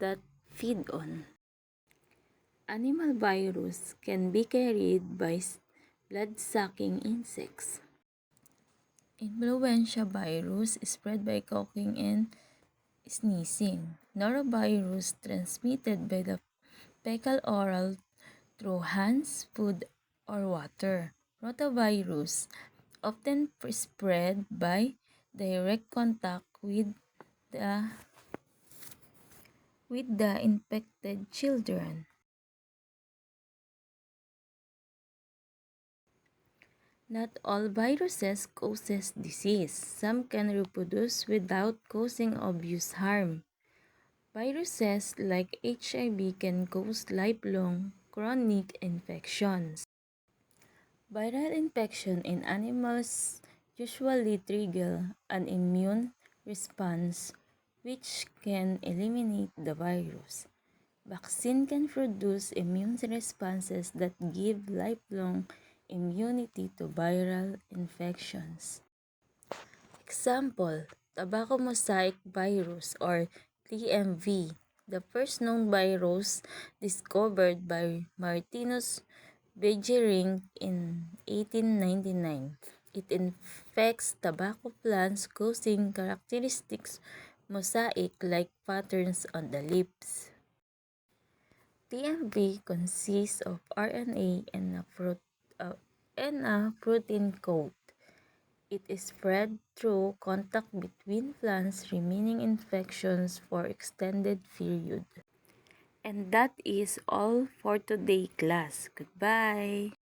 that feed on. Animal virus can be carried by blood-sucking insects. Influenza virus is spread by coughing and sneezing. Norovirus transmitted by the fecal-oral through hands, food, or water. Rotavirus often spread by direct contact the with the infected children. Not all viruses causes disease. Some can reproduce without causing obvious harm. Viruses like HIV can cause lifelong chronic infections. Viral infection in animals usually trigger an immune response which can eliminate the virus. Vaccine can produce immune responses that give lifelong immunity to viral infections. Example, tobacco mosaic virus or TMV, the first known virus discovered by Martinus Beijerinck in 1899. It infects tobacco plants causing characteristic mosaic-like patterns on the leaves. TMV consists of RNA and a protein coat. It is spread through contact between plants, remaining infections for extended period. And that is all for today, class. Goodbye.